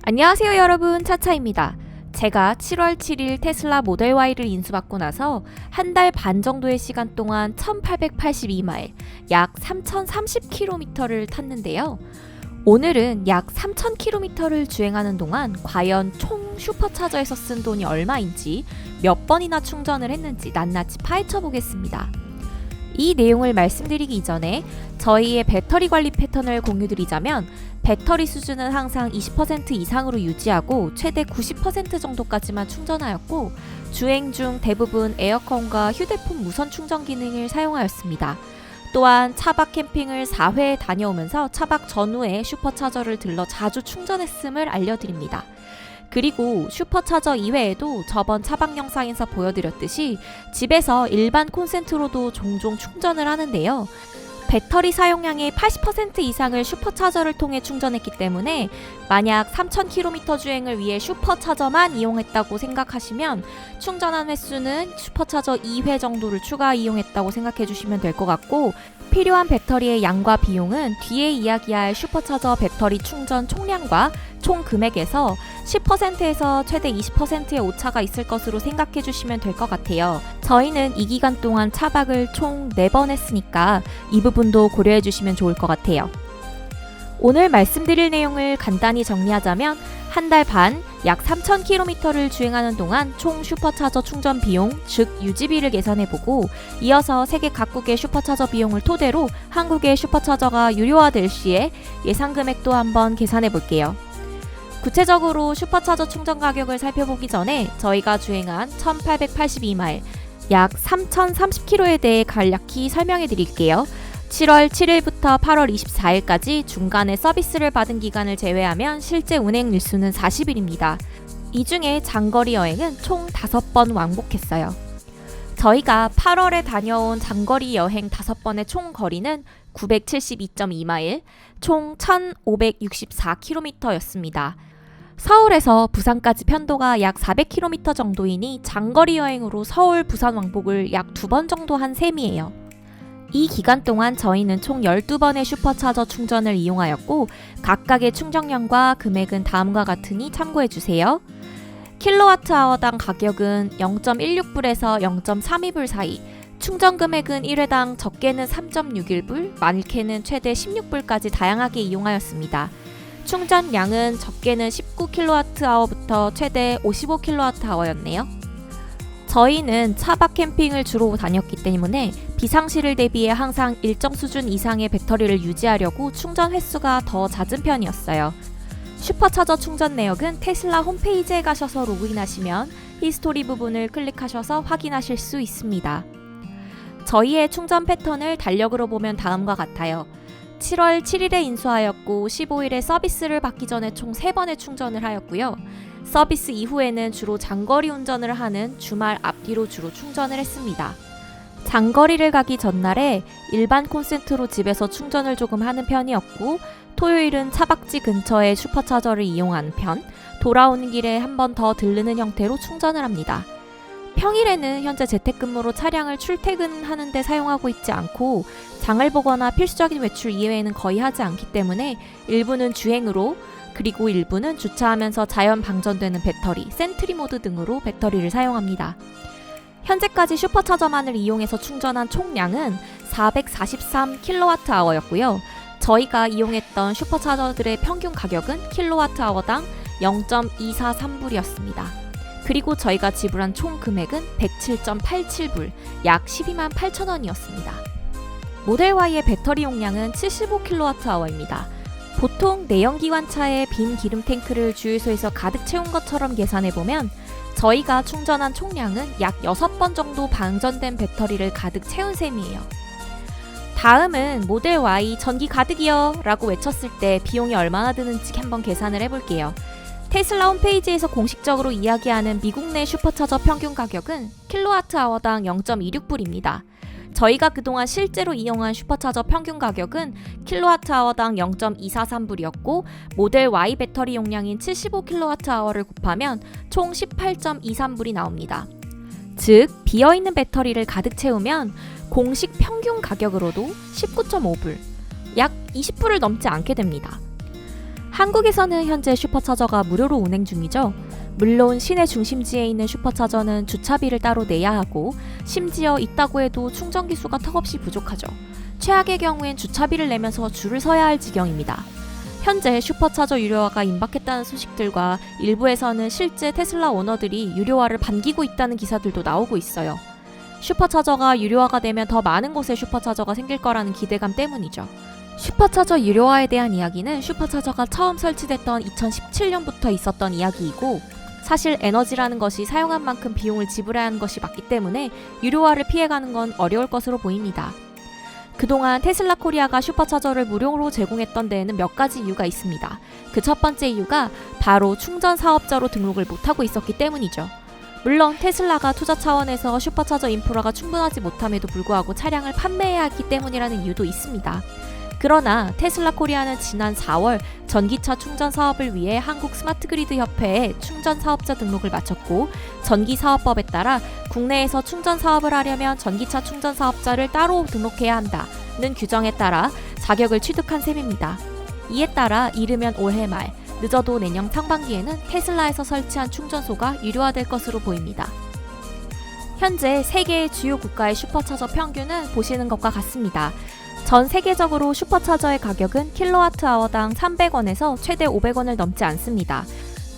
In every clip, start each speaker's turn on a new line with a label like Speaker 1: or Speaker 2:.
Speaker 1: 안녕하세요 여러분, 차차입니다. 제가 7월 7일 테슬라 모델 Y를 인수받고 나서 한 달 반 정도의 시간 동안 1882마일, 약 3030km를 탔는데요. 오늘은 약 3000km를 주행하는 동안 과연 총 슈퍼차저에서 쓴 돈이 얼마인지, 몇 번이나 충전을 했는지 낱낱이 파헤쳐 보겠습니다. 이 내용을 말씀드리기 이전에 저희의 배터리 관리 패턴을 공유드리자면, 배터리 수준은 항상 20% 이상으로 유지하고 최대 90% 정도까지만 충전하였고, 주행 중 대부분 에어컨과 휴대폰 무선 충전 기능을 사용하였습니다. 또한 차박 캠핑을 4회 다녀오면서 차박 전후에 슈퍼차저를 들러 자주 충전했음을 알려드립니다. 그리고 슈퍼차저 이외에도 저번 차박 영상에서 보여드렸듯이 집에서 일반 콘센트로도 종종 충전을 하는데요. 배터리 사용량의 80% 이상을 슈퍼차저를 통해 충전했기 때문에 만약 3000km 주행을 위해 슈퍼차저만 이용했다고 생각하시면 충전한 횟수는 슈퍼차저 2회 정도를 추가 이용했다고 생각해 주시면 될 것 같고, 필요한 배터리의 양과 비용은 뒤에 이야기할 슈퍼차저 배터리 충전 총량과 총 금액에서 10%에서 최대 20%의 오차가 있을 것으로 생각해 주시면 될 것 같아요. 저희는 이 기간 동안 차박을 총 4번 했으니까 이 부분도 고려해 주시면 좋을 것 같아요. 오늘 말씀드릴 내용을 간단히 정리하자면, 한 달 반, 약 3000km를 주행하는 동안 총 슈퍼차저 충전 비용, 즉 유지비를 계산해보고, 이어서 세계 각국의 슈퍼차저 비용을 토대로 한국의 슈퍼차저가 유료화될 시에 예상 금액도 한번 계산해볼게요. 구체적으로 슈퍼차저 충전 가격을 살펴보기 전에 저희가 주행한 1882마일, 약 3030km에 대해 간략히 설명해 드릴게요. 7월 7일부터 8월 24일까지 중간에 서비스를 받은 기간을 제외하면 실제 운행 일수는 40일입니다. 이 중에 장거리 여행은 총 5번 왕복했어요. 저희가 8월에 다녀온 장거리 여행 5번의 총 거리는 972.2마일, 총 1564km였습니다. 서울에서 부산까지 편도가 약 400km 정도이니 장거리 여행으로 서울, 부산 왕복을 약 2번 정도 한 셈이에요. 이 기간 동안 저희는 총 12번의 슈퍼차저 충전을 이용하였고, 각각의 충전량과 금액은 다음과 같으니 참고해주세요. 킬로와트아워당 가격은 0.16불에서 0.32불 사이, 충전 금액은 1회당 적게는 3.61불, 많게는 최대 16불까지 다양하게 이용하였습니다. 충전량은 적게는 19kWh부터 최대 55kWh였네요. 저희는 차박 캠핑을 주로 다녔기 때문에 비상시를 대비해 항상 일정 수준 이상의 배터리를 유지하려고 충전 횟수가 더 잦은 편이었어요. 슈퍼차저 충전 내역은 테슬라 홈페이지에 가셔서 로그인하시면 히스토리 부분을 클릭하셔서 확인하실 수 있습니다. 저희의 충전 패턴을 달력으로 보면 다음과 같아요. 7월 7일에 인수하였고 15일에 서비스를 받기 전에 총 3번의 충전을 하였고요. 서비스 이후에는 주로 장거리 운전을 하는 주말 앞뒤로 주로 충전을 했습니다. 장거리를 가기 전날에 일반 콘센트로 집에서 충전을 조금 하는 편이었고, 토요일은 차박지 근처에 슈퍼차저를 이용하는 편, 돌아오는 길에 한 번 더 들르는 형태로 충전을 합니다. 평일에는 현재 재택근무로 차량을 출퇴근하는 데 사용하고 있지 않고, 장을 보거나 필수적인 외출 이외에는 거의 하지 않기 때문에 일부는 주행으로, 그리고 일부는 주차하면서 자연 방전되는 배터리, 센트리 모드 등으로 배터리를 사용합니다. 현재까지 슈퍼차저만을 이용해서 충전한 총량은 443kWh였고요. 저희가 이용했던 슈퍼차저들의 평균 가격은 킬로와트아워당 0.243불이었습니다. 그리고 저희가 지불한 총 금액은 107.87불, 약 12만 8천원이었습니다. 모델 Y의 배터리 용량은 75kWh입니다. 보통 내연기관차의 빈 기름 탱크를 주유소에서 가득 채운 것처럼 계산해보면 저희가 충전한 총량은 약 6번 정도 방전된 배터리를 가득 채운 셈이에요. 다음은 모델 Y 전기 가득이요 라고 외쳤을 때 비용이 얼마나 드는지 한번 계산을 해볼게요. 테슬라 홈페이지에서 공식적으로 이야기하는 미국 내 슈퍼차저 평균 가격은 킬로와트아워당 0.26불입니다. 저희가 그동안 실제로 이용한 슈퍼차저 평균 가격은 킬로와트아워당 0.243불이었고, 모델 Y 배터리 용량인 75kWh를 곱하면 총 18.23불이 나옵니다. 즉, 비어있는 배터리를 가득 채우면 공식 평균 가격으로도 19.5불, 약 20불을 넘지 않게 됩니다. 한국에서는 현재 슈퍼차저가 무료로 운행 중이죠. 물론 시내 중심지에 있는 슈퍼차저는 주차비를 따로 내야 하고 심지어 있다고 해도 충전 기수가 턱없이 부족하죠. 최악의 경우엔 주차비를 내면서 줄을 서야 할 지경입니다. 현재 슈퍼차저 유료화가 임박했다는 소식들과 일부에서는 실제 테슬라 오너들이 유료화를 반기고 있다는 기사들도 나오고 있어요. 슈퍼차저가 유료화가 되면 더 많은 곳에 슈퍼차저가 생길 거라는 기대감 때문이죠. 슈퍼차저 유료화에 대한 이야기는 슈퍼차저가 처음 설치됐던 2017년부터 있었던 이야기이고 사실 에너지라는 것이 사용한 만큼 비용을 지불해야 하는 것이 맞기 때문에 유료화를 피해가는 건 어려울 것으로 보입니다. 그동안 테슬라 코리아가 슈퍼차저를 무료로 제공했던 데에는 몇 가지 이유가 있습니다. 그 첫 번째 이유가 바로 충전 사업자로 등록을 못하고 있었기 때문이죠. 물론 테슬라가 투자 차원에서 슈퍼차저 인프라가 충분하지 못함에도 불구하고 차량을 판매해야 하기 때문이라는 이유도 있습니다. 그러나 테슬라 코리아는 지난 4월 전기차 충전 사업을 위해 한국 스마트그리드 협회에 충전 사업자 등록을 마쳤고 전기사업법에 따라 국내에서 충전 사업을 하려면 전기차 충전 사업자를 따로 등록해야 한다는 규정에 따라 자격을 취득한 셈입니다. 이에 따라 이르면 올해 말, 늦어도 내년 상반기에는 테슬라에서 설치한 충전소가 유료화될 것으로 보입니다. 현재 세계의 주요 국가의 슈퍼차저 평균은 보시는 것과 같습니다. 전 세계적으로 슈퍼차저의 가격은 킬로와트아워당 300원에서 최대 500원을 넘지 않습니다.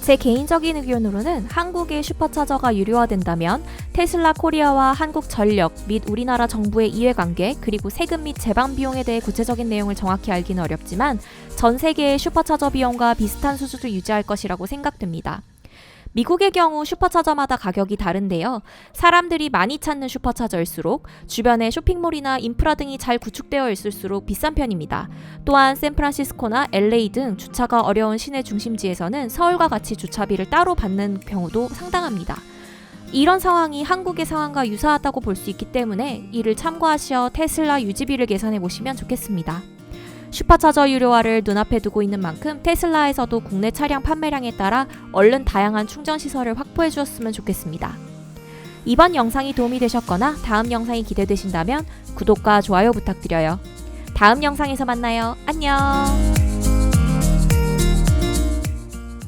Speaker 1: 제 개인적인 의견으로는 한국의 슈퍼차저가 유료화된다면 테슬라 코리아와 한국전력 및 우리나라 정부의 이해관계 그리고 세금 및 제방 비용에 대해 구체적인 내용을 정확히 알기는 어렵지만 전 세계의 슈퍼차저 비용과 비슷한 수준을 유지할 것이라고 생각됩니다. 미국의 경우 슈퍼차저마다 가격이 다른데요. 사람들이 많이 찾는 슈퍼차저일수록 주변에 쇼핑몰이나 인프라 등이 잘 구축되어 있을수록 비싼 편입니다. 또한 샌프란시스코나 LA 등 주차가 어려운 시내 중심지에서는 서울과 같이 주차비를 따로 받는 경우도 상당합니다. 이런 상황이 한국의 상황과 유사하다고 볼 수 있기 때문에 이를 참고하시어 테슬라 유지비를 계산해 보시면 좋겠습니다. 슈퍼차저 유료화를 눈앞에 두고 있는 만큼 테슬라에서도 국내 차량 판매량에 따라 얼른 다양한 충전 시설을 확보해 주었으면 좋겠습니다. 이번 영상이 도움이 되셨거나 다음 영상이 기대되신다면 구독과 좋아요 부탁드려요. 다음 영상에서 만나요. 안녕!